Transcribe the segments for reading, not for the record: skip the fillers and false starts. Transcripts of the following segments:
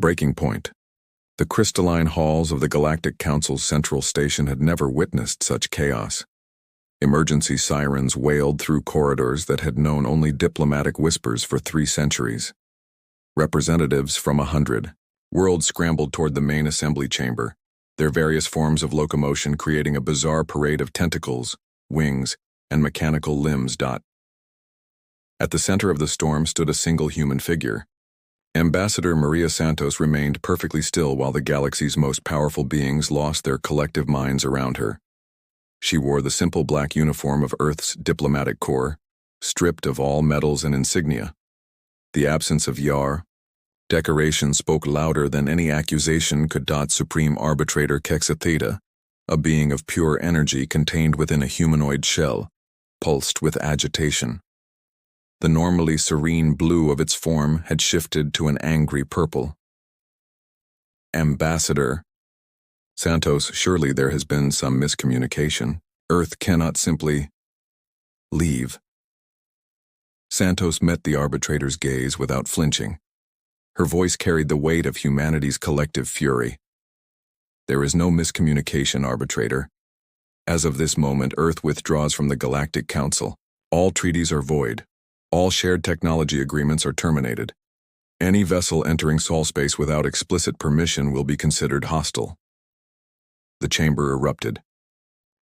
breaking point. The crystalline halls of the Galactic Council's central station had never witnessed such chaos. Emergency sirens wailed through corridors that had known only diplomatic whispers for 3 centuries. Representatives from 100 worlds scrambled toward the main assembly chamber, their various forms of locomotion creating a bizarre parade of tentacles, wings, and mechanical limbs. At the center of the storm stood a single human figure. Ambassador Maria Santos remained perfectly still while the galaxy's most powerful beings lost their collective minds around her. She wore the simple black uniform of Earth's diplomatic corps, stripped of all medals and insignia. The absence of decoration spoke louder than any accusation could. Supreme Arbitrator Kexatheta, a being of pure energy contained within a humanoid shell, pulsed with agitation. The normally serene blue of its form had shifted to an angry purple. Ambassador Santos, surely there has been some miscommunication. Earth cannot simply leave. Santos met the arbitrator's gaze without flinching. Her voice carried the weight of humanity's collective fury. There is no miscommunication, arbitrator. As of this moment, Earth withdraws from the Galactic Council. All treaties are void. All shared technology agreements are terminated. Any vessel entering Sol space without explicit permission will be considered hostile. The chamber erupted.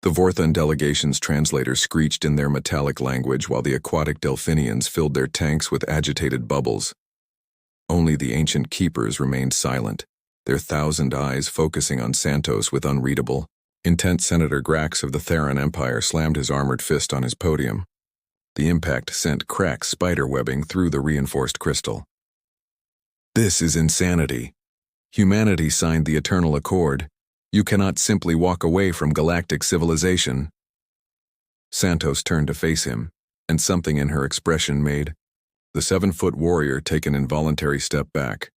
The Vorthan delegation's translators screeched in their metallic language while the aquatic Delphinians filled their tanks with agitated bubbles. Only the ancient keepers remained silent, their 1,000 eyes focusing on Santos with unreadable, intent. Senator Grax of the Theron Empire slammed his armored fist on his podium. The impact sent cracked spider-webbing through the reinforced crystal. This is insanity. Humanity signed the Eternal Accord. You cannot simply walk away from galactic civilization. Santos turned to face him, and something in her expression made the 7-foot warrior take an involuntary step back.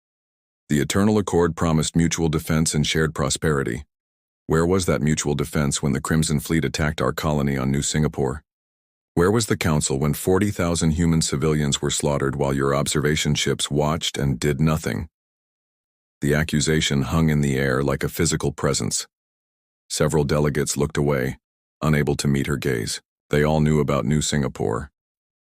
The Eternal Accord promised mutual defense and shared prosperity. Where was that mutual defense when the Crimson Fleet attacked our colony on New Singapore? Where was the Council when 40,000 human civilians were slaughtered while your observation ships watched and did nothing? The accusation hung in the air like a physical presence. Several delegates looked away, unable to meet her gaze. They all knew about New Singapore.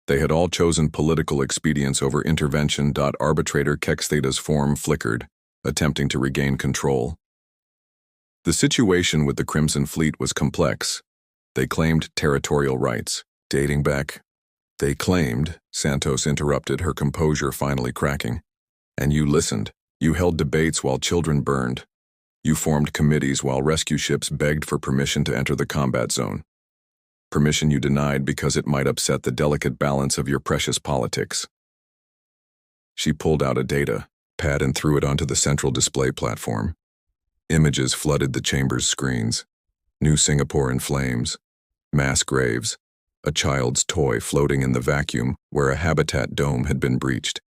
They had all chosen political expedience over intervention. Arbitrator Kextheta's form flickered, attempting to regain control. The situation with the Crimson Fleet was complex. They claimed territorial rights. Dating back. They claimed, Santos interrupted, her composure finally cracking. And you listened. You held debates while children burned. You formed committees while rescue ships begged for permission to enter the combat zone. Permission you denied because it might upset the delicate balance of your precious politics. She pulled out a data pad and threw it onto the central display platform. Images flooded the chamber's screens. New Singapore in flames. Mass graves. A child's toy floating in the vacuum where a habitat dome had been breached.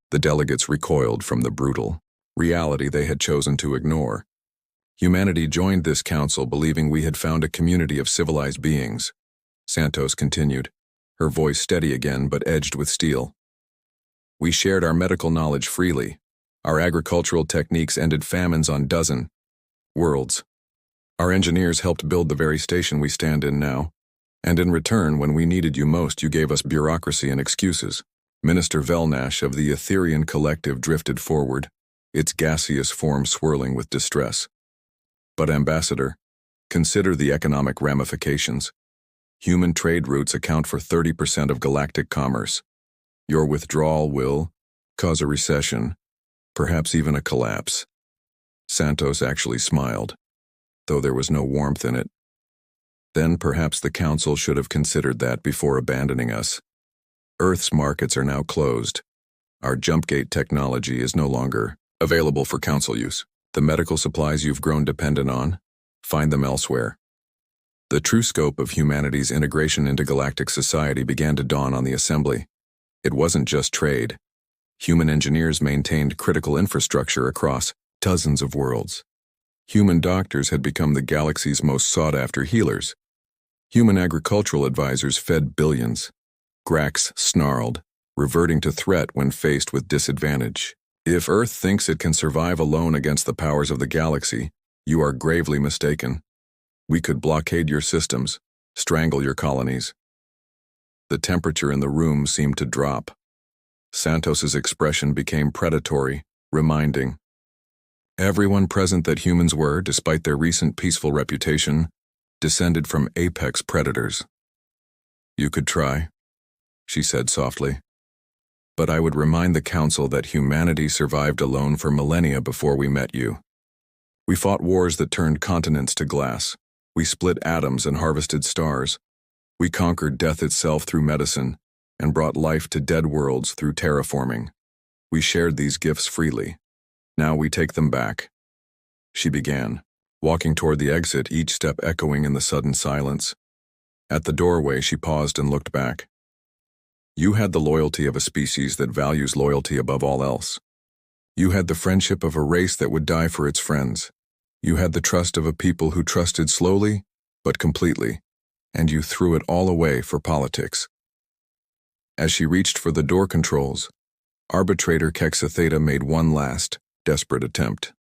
The delegates recoiled from the brutal reality they had chosen to ignore. Humanity joined this council believing we had found a community of civilized beings. Santos continued, her voice steady again but edged with steel. We shared our medical knowledge freely. Our agricultural techniques ended famines on dozen worlds. Our engineers helped build the very station we stand in now. And in return, when we needed you most, you gave us bureaucracy and excuses. Minister Velnash of the Etherian Collective drifted forward, its gaseous form swirling with distress. But Ambassador, consider the economic ramifications. Human trade routes account for 30% of galactic commerce. Your withdrawal will cause a recession, perhaps even a collapse. Santos actually smiled, though there was no warmth in it. Then perhaps the Council should have considered that before abandoning us. Earth's markets are now closed. Our jumpgate technology is no longer available for Council use. The medical supplies you've grown dependent on, find them elsewhere. The true scope of humanity's integration into galactic society began to dawn on the Assembly. It wasn't just trade. Human engineers maintained critical infrastructure across dozens of worlds. Human doctors had become the galaxy's most sought-after healers. Human agricultural advisors fed billions. Grax snarled, reverting to threat when faced with disadvantage. If Earth thinks it can survive alone against the powers of the galaxy, you are gravely mistaken. We could blockade your systems, strangle your colonies. The temperature in the room seemed to drop. Santos's expression became predatory, reminding everyone present that humans were, despite their recent peaceful reputation, descended from apex predators. You could try, she said softly. But I would remind the Council that humanity survived alone for millennia before we met you. We fought wars that turned continents to glass. We split atoms and harvested stars. We conquered death itself through medicine and brought life to dead worlds through terraforming. We shared these gifts freely. Now we take them back. She began, walking toward the exit, each step echoing in the sudden silence. At the doorway, she paused and looked back. You had the loyalty of a species that values loyalty above all else. You had the friendship of a race that would die for its friends. You had the trust of a people who trusted slowly, but completely, and you threw it all away for politics. As she reached for the door controls, Arbitrator Kexa Theta made one last, desperate attempt.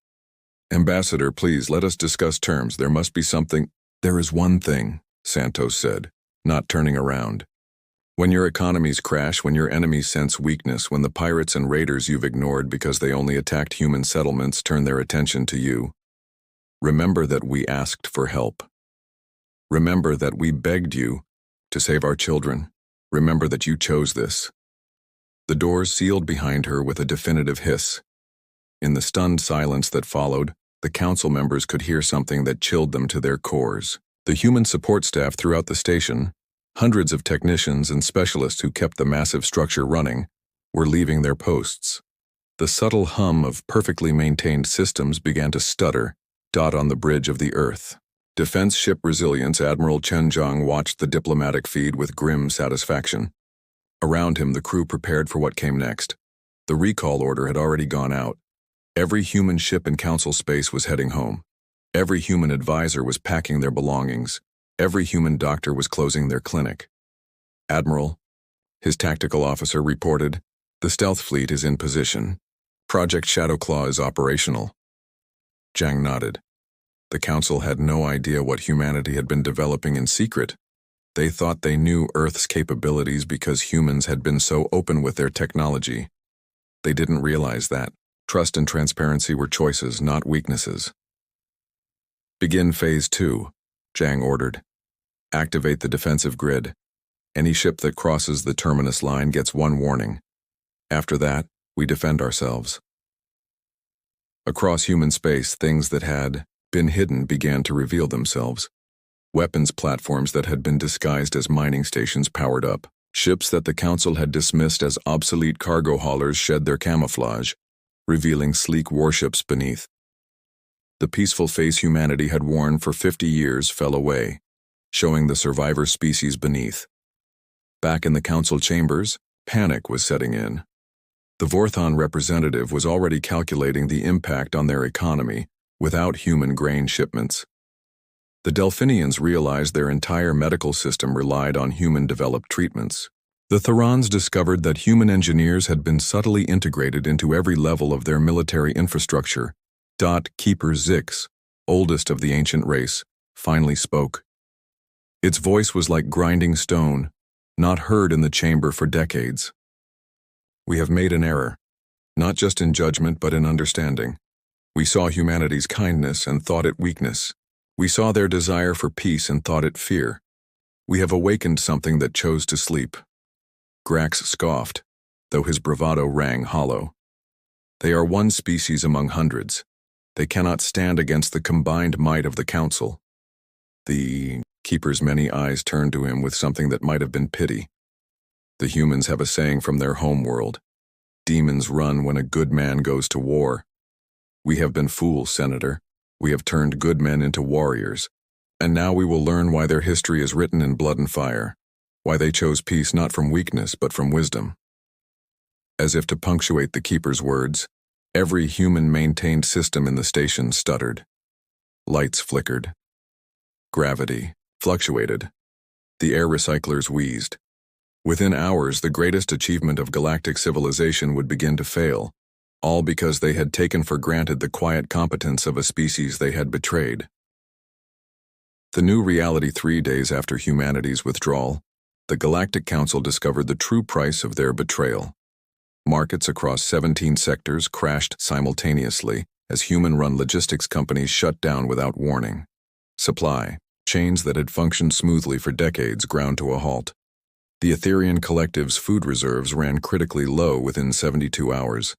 Ambassador, please, let us discuss terms. There must be something. There is one thing, Santos said, not turning around. When your economies crash, when your enemies sense weakness, when the pirates and raiders you've ignored because they only attacked human settlements turn their attention to you, remember that we asked for help. Remember that we begged you to save our children. Remember that you chose this. The doors sealed behind her with a definitive hiss. In the stunned silence that followed, the council members could hear something that chilled them to their cores. The human support staff throughout the station, hundreds of technicians and specialists who kept the massive structure running, were leaving their posts. The subtle hum of perfectly maintained systems began to stutter, dot on the bridge of the Earth. Defense Ship Resilience Admiral Chen Zhang watched the diplomatic feed with grim satisfaction. Around him, the crew prepared for what came next. The recall order had already gone out. Every human ship in council space was heading home. Every human advisor was packing their belongings. Every human doctor was closing their clinic. Admiral, his tactical officer reported, the stealth fleet is in position. Project Shadowclaw is operational. Zhang nodded. The council had no idea what humanity had been developing in secret. They thought they knew Earth's capabilities because humans had been so open with their technology. They didn't realize that trust and transparency were choices, not weaknesses. Begin Phase 2, Zhang ordered. Activate the defensive grid. Any ship that crosses the terminus line gets one warning. After that, we defend ourselves. Across human space, things that had been hidden began to reveal themselves. Weapons platforms that had been disguised as mining stations powered up. Ships that the Council had dismissed as obsolete cargo haulers shed their camouflage, revealing sleek warships beneath. The peaceful face humanity had worn for 50 years fell away, showing the survivor species beneath. Back in the Council chambers, panic was setting in. The Vorthon representative was already calculating the impact on their economy without human grain shipments. The Delphinians realized their entire medical system relied on human-developed treatments. The Thorans discovered that human engineers had been subtly integrated into every level of their military infrastructure. Keeper Zix, oldest of the ancient race, finally spoke. Its voice was like grinding stone, not heard in the chamber for decades. We have made an error, not just in judgment but in understanding. We saw humanity's kindness and thought it weakness. We saw their desire for peace and thought it fear. We have awakened something that chose to sleep. Grax scoffed, though his bravado rang hollow. They are one species among hundreds. They cannot stand against the combined might of the Council. The Keeper's many eyes turned to him with something that might have been pity. The humans have a saying from their home world. Demons run when a good man goes to war. We have been fools, Senator. We have turned good men into warriors. And now we will learn why their history is written in blood and fire. Why they chose peace not from weakness but from wisdom. As if to punctuate the Keeper's words, every human-maintained system in the station stuttered. Lights flickered. Gravity fluctuated. The air recyclers wheezed. Within hours, the greatest achievement of galactic civilization would begin to fail. all because they had taken for granted the quiet competence of a species they had betrayed. The new reality 3 days after humanity's withdrawal, the Galactic Council discovered the true price of their betrayal. Markets across 17 sectors crashed simultaneously as human-run logistics companies shut down without warning. Supply chains that had functioned smoothly for decades ground to a halt. The Etherian Collective's food reserves ran critically low within 72 hours.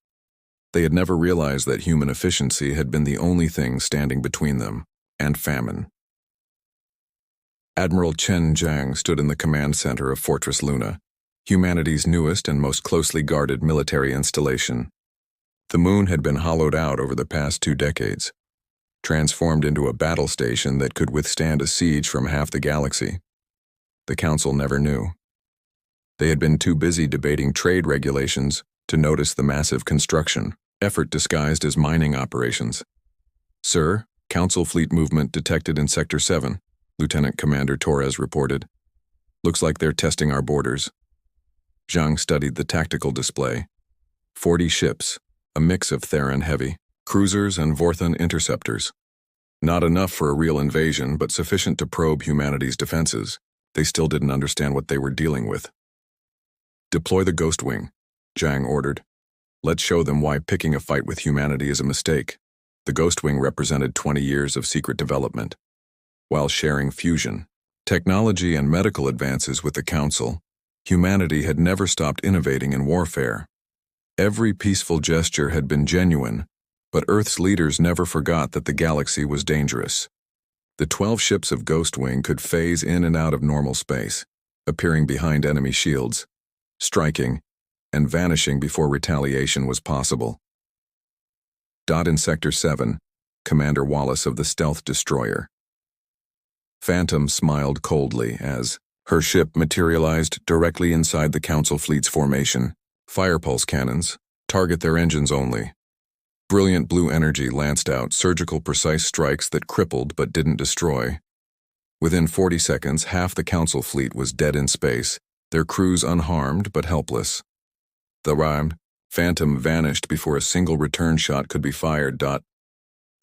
They had never realized that human efficiency had been the only thing standing between them and famine. Admiral Chen Jiang stood in the command center of Fortress Luna, humanity's newest and most closely guarded military installation. The moon had been hollowed out over the past 2 decades, transformed into a battle station that could withstand a siege from half the galaxy. The Council never knew. They had been too busy debating trade regulations to notice the massive construction effort disguised as mining operations. "Sir, Council fleet movement detected in Sector 7, Lieutenant Commander Torres reported. "Looks like they're testing our borders." Zhang studied the tactical display. 40 ships, a mix of Theran heavy, cruisers and Vorthon interceptors. Not enough for a real invasion, but sufficient to probe humanity's defenses. They still didn't understand what they were dealing with. "Deploy the Ghost Wing," Zhang ordered. "Let's show them why picking a fight with humanity is a mistake." The Ghost Wing represented 20 years of secret development. While sharing fusion, technology and medical advances with the Council, humanity had never stopped innovating in warfare. Every peaceful gesture had been genuine, but Earth's leaders never forgot that the galaxy was dangerous. The 12 ships of Ghost Wing could phase in and out of normal space, appearing behind enemy shields, striking, and vanishing before retaliation was possible. In Sector 7, Commander Wallace of the stealth destroyer. Phantom smiled coldly as her ship materialized directly inside the Council fleet's formation. "Fire pulse cannons. Target their engines only." Brilliant blue energy lanced out surgical precise strikes that crippled but didn't destroy. Within 40 seconds, half the Council fleet was dead in space, their crews unharmed but helpless. The rhymed Phantom vanished before a single return shot could be fired. The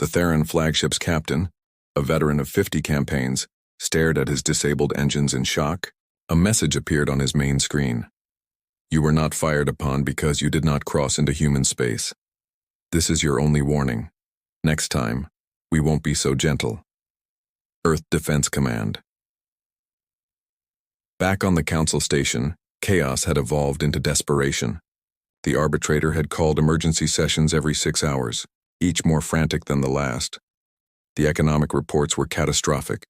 Theran flagship's captain, a veteran of 50 campaigns, stared at his disabled engines in shock. A message appeared on his main screen. "You were not fired upon because you did not cross into human space. This is your only warning. Next time, we won't be so gentle." Earth Defense Command. Back on the Council station, chaos had evolved into desperation. The arbitrator had called emergency sessions every 6 hours, each more frantic than the last. The economic reports were catastrophic.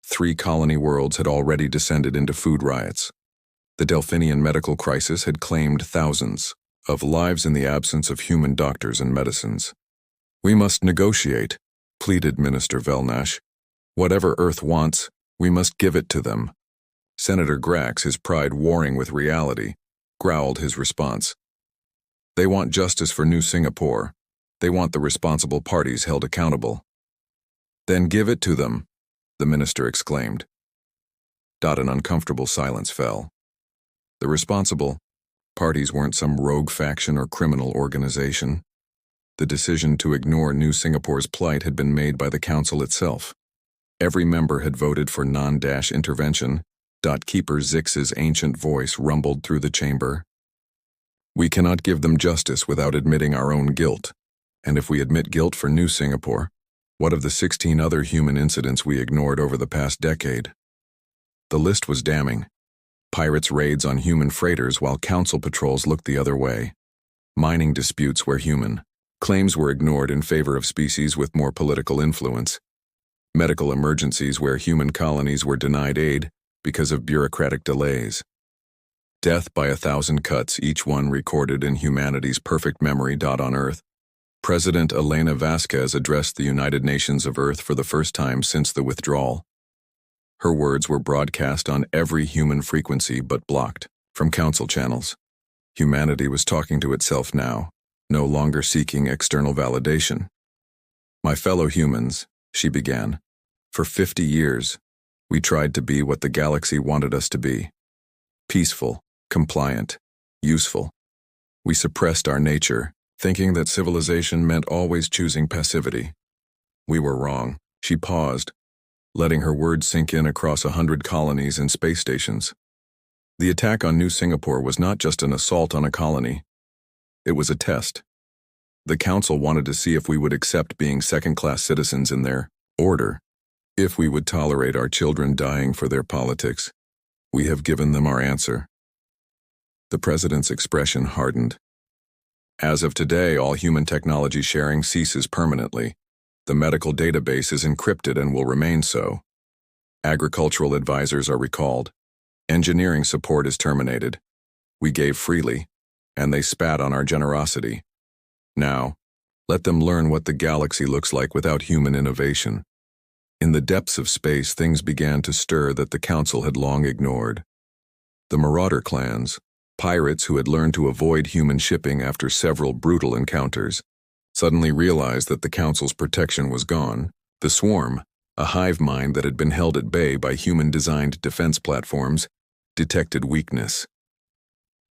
3 colony worlds had already descended into food riots. The Delphinian medical crisis had claimed thousands of lives in the absence of human doctors and medicines. "We must negotiate," pleaded Minister Velnash. "Whatever Earth wants, we must give it to them." Senator Grax, his pride warring with reality, growled his response. "They want justice for New Singapore. They want the responsible parties held accountable." "Then give it to them," the minister exclaimed. An uncomfortable silence fell. The responsible parties weren't some rogue faction or criminal organization. The decision to ignore New Singapore's plight had been made by the Council itself. Every member had voted for non-intervention. Keeper Zix's ancient voice rumbled through the chamber. "We cannot give them justice without admitting our own guilt. And if we admit guilt for New Singapore, what of the 16 other human incidents we ignored over the past decade?" The list was damning. Pirates' raids on human freighters while Council patrols looked the other way. Mining disputes where human claims were ignored in favor of species with more political influence. Medical emergencies where human colonies were denied aid because of bureaucratic delays. Death by 1,000 cuts, each one recorded in humanity's perfect memory. On Earth, President Elena Vasquez addressed the United Nations of Earth for the first time since the withdrawal. Her words were broadcast on every human frequency but blocked from Council channels. Humanity was talking to itself now, no longer seeking external validation. "My fellow humans," she began, "for 50 years, we tried to be what the galaxy wanted us to be. Peaceful, compliant, useful. We suppressed our nature, thinking that civilization meant always choosing passivity. We were wrong. She paused, letting her words sink in across 100 colonies and space stations. The attack on New Singapore was not just an assault on a colony. It was a test. The Council wanted to see if we would accept being second-class citizens in their order, if we would tolerate our children dying for their politics. We have given them our answer. The President's expression hardened. As of today, all human technology sharing ceases permanently. The medical database is encrypted and will remain so. Agricultural advisors are recalled. Engineering support is terminated. We gave freely, and they spat on our generosity. Now, let them learn what the galaxy looks like without human innovation. In the depths of space, things began to stir that the Council had long ignored. The Marauder clans, pirates who had learned to avoid human shipping after several brutal encounters, suddenly realized that the Council's protection was gone. The Swarm, a hive mind that had been held at bay by human-designed defense platforms, detected weakness.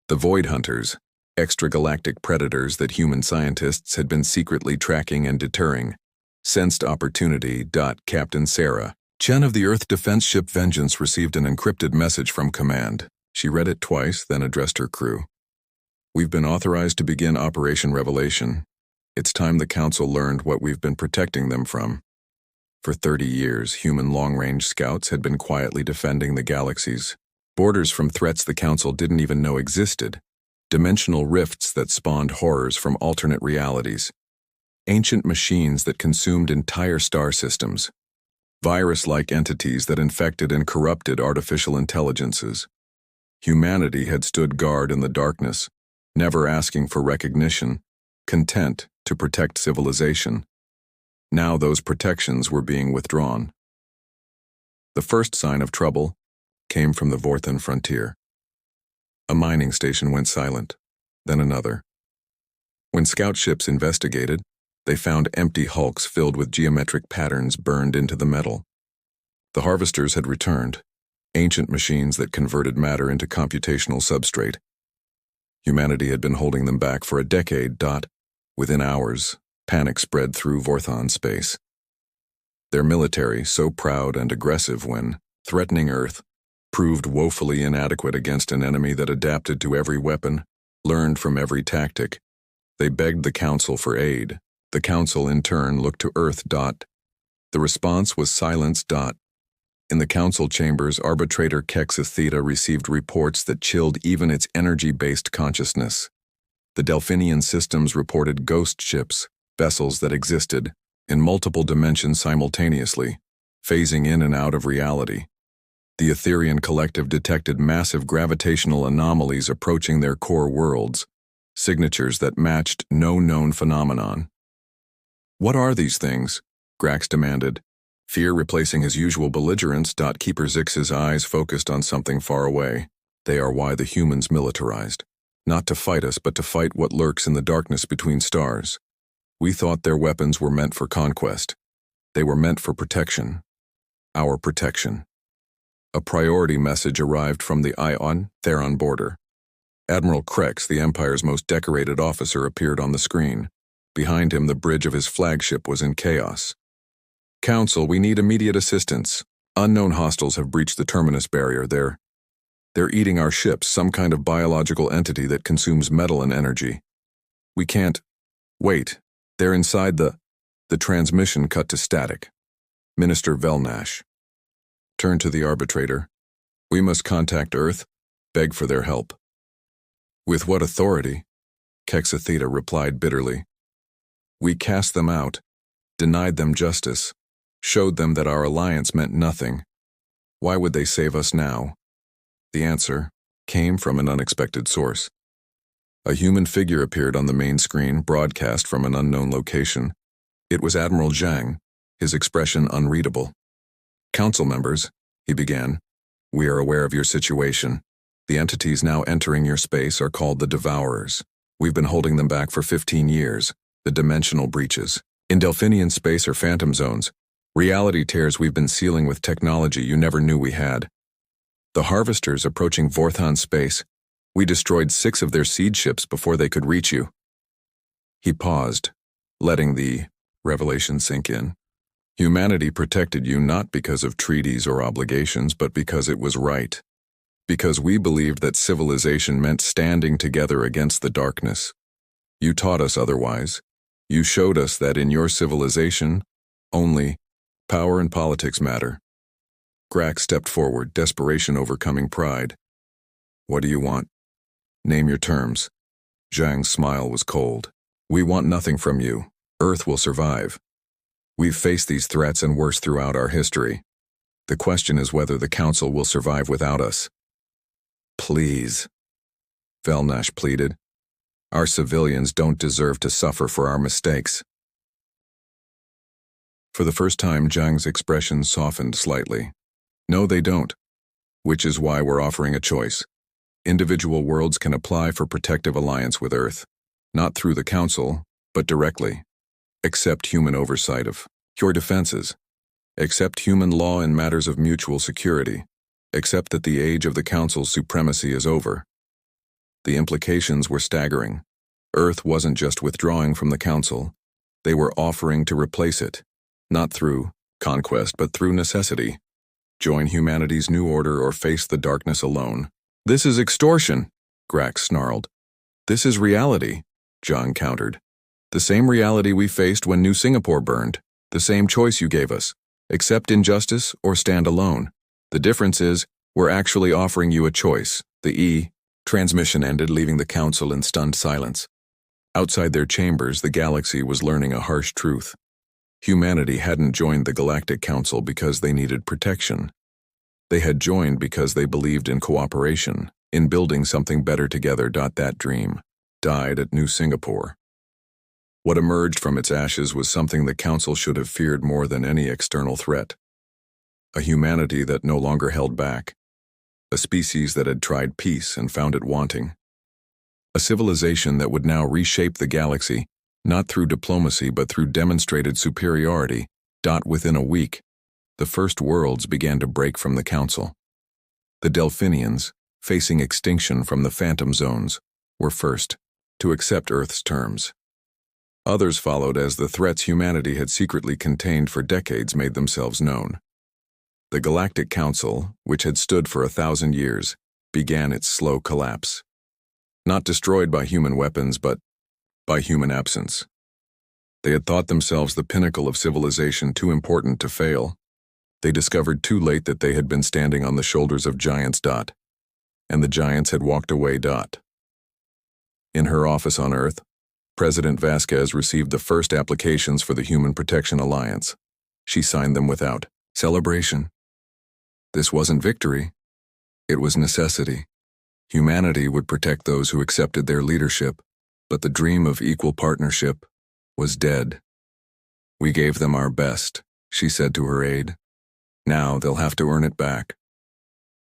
The Void Hunters, extragalactic predators that human scientists had been secretly tracking and deterring, sensed opportunity. Captain Sarah, Chen of the Earth defense ship Vengeance, received an encrypted message from Command. She read it twice, then addressed her crew. We've been authorized to begin Operation Revelation. It's time the Council learned what we've been protecting them from. For 30 years, human long-range scouts had been quietly defending the galaxy's borders from threats the Council didn't even know existed. Dimensional rifts that spawned horrors from alternate realities. Ancient machines that consumed entire star systems. Virus-like entities that infected and corrupted artificial intelligences. Humanity had stood guard in the darkness, never asking for recognition, content to protect civilization. Now those protections were being withdrawn. The first sign of trouble came from the Vorthan frontier. A mining station went silent, then another. When scout ships investigated, they found empty hulks filled with geometric patterns burned into the metal. The harvesters had returned, ancient machines that converted matter into computational substrate. Humanity had been holding them back for a decade. Within hours, panic spread through Vorthan space. Their military, so proud and aggressive when threatening Earth, proved woefully inadequate against an enemy that adapted to every weapon, learned from every tactic. They begged the Council for aid. The Council, in turn, looked to Earth. The response was silence. In the Council chambers, arbitrator Kexa Theta received reports that chilled even its energy-based consciousness. The Delphinian systems reported ghost ships, vessels that existed in multiple dimensions simultaneously, phasing in and out of reality. The Etherian collective detected massive gravitational anomalies approaching their core worlds, signatures that matched no known phenomenon. What are these things? Grax demanded, fear replacing his usual belligerence. Keeper Zix's eyes focused on something far away. They are why the humans militarized. Not to fight us, but to fight what lurks in the darkness between stars. We thought their weapons were meant for conquest. They were meant for protection. Our protection. A priority message arrived from the Ion-Theron border. Admiral Krex, the Empire's most decorated officer, appeared on the screen. Behind him, the bridge of his flagship was in chaos. Council, we need immediate assistance. Unknown hostiles have breached the terminus barrier. They're eating our ships, some kind of biological entity that consumes metal and energy. We can't. Wait, they're inside the transmission cut to static. Minister Velnash turned to the arbitrator. We must contact Earth, beg for their help. With what authority? Kexa Theta replied bitterly. We cast them out, denied them justice, showed them that our alliance meant nothing. Why would they save us now? The answer came from an unexpected source. A human figure appeared on the main screen, broadcast from an unknown location. It was Admiral Zhang, his expression unreadable. Council members, he began, we are aware of your situation. The entities now entering your space are called the Devourers. We've been holding them back for 15 years, the dimensional breaches. In Delphinian space are phantom zones, reality tears we've been sealing with technology you never knew we had. The harvesters approaching Vorthan space, we destroyed 6 of their seed ships before they could reach you. He paused, letting the revelation sink in. Humanity protected you not because of treaties or obligations, but because it was right. Because we believed that civilization meant standing together against the darkness. You taught us otherwise. You showed us that in your civilization, only power and politics matter. Grax stepped forward, desperation overcoming pride. What do you want? Name your terms. Zhang's smile was cold. We want nothing from you. Earth will survive. We've faced these threats and worse throughout our history. The question is whether the Council will survive without us. Please, Velnash pleaded. Our civilians don't deserve to suffer for our mistakes. For the first time, Zhang's expression softened slightly. No, they don't. Which is why we're offering a choice. Individual worlds can apply for protective alliance with Earth, not through the Council, but directly. Accept human oversight of your defenses. Accept human law in matters of mutual security. Accept that the age of the Council's supremacy is over. The implications were staggering. Earth wasn't just withdrawing from the Council. They were offering to replace it, not through conquest, but through necessity. Join humanity's new order or face the darkness alone. This is extortion, Grax snarled. This is reality, Zhang countered. The same reality we faced when New Singapore burned. The same choice you gave us. Accept injustice or stand alone. The difference is, we're actually offering you a choice. The transmission ended, leaving the Council in stunned silence. Outside their chambers, the galaxy was learning a harsh truth. Humanity hadn't joined the Galactic Council because they needed protection. They had joined because they believed in cooperation, in building something better together. That dream died at New Singapore. What emerged from its ashes was something the Council should have feared more than any external threat. A humanity that no longer held back. A species that had tried peace and found it wanting. A civilization that would now reshape the galaxy, not through diplomacy but through demonstrated superiority. Within a week, the first worlds began to break from the Council. The Delphinians, facing extinction from the Phantom Zones, were first to accept Earth's terms. Others followed as the threats humanity had secretly contained for decades made themselves known. The Galactic Council, which had stood for 1,000 years, began its slow collapse. Not destroyed by human weapons, but by human absence. They had thought themselves the pinnacle of civilization, too important to fail. They discovered too late that they had been standing on the shoulders of giants. And the giants had walked away. In her office on Earth, President Vasquez received the first applications for the Human Protection Alliance. She signed them without celebration. This wasn't victory. It was necessity. Humanity would protect those who accepted their leadership, but the dream of equal partnership was dead. We gave them our best, she said to her aide. Now they'll have to earn it back.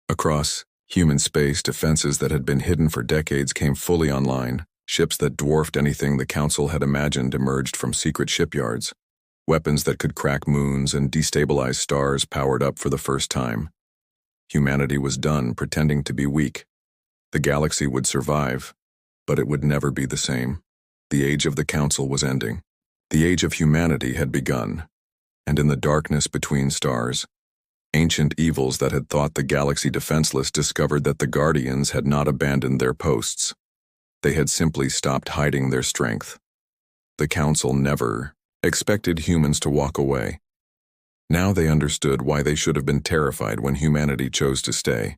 Across human space, defenses that had been hidden for decades came fully online. Ships that dwarfed anything the Council had imagined emerged from secret shipyards. Weapons that could crack moons and destabilize stars powered up for the first time. Humanity was done pretending to be weak. The galaxy would survive, but it would never be the same. The age of the Council was ending. The age of humanity had begun. And in the darkness between stars, ancient evils that had thought the galaxy defenseless discovered that the Guardians had not abandoned their posts. They had simply stopped hiding their strength. The Council never expected humans to walk away. Now they understood why they should have been terrified when humanity chose to stay.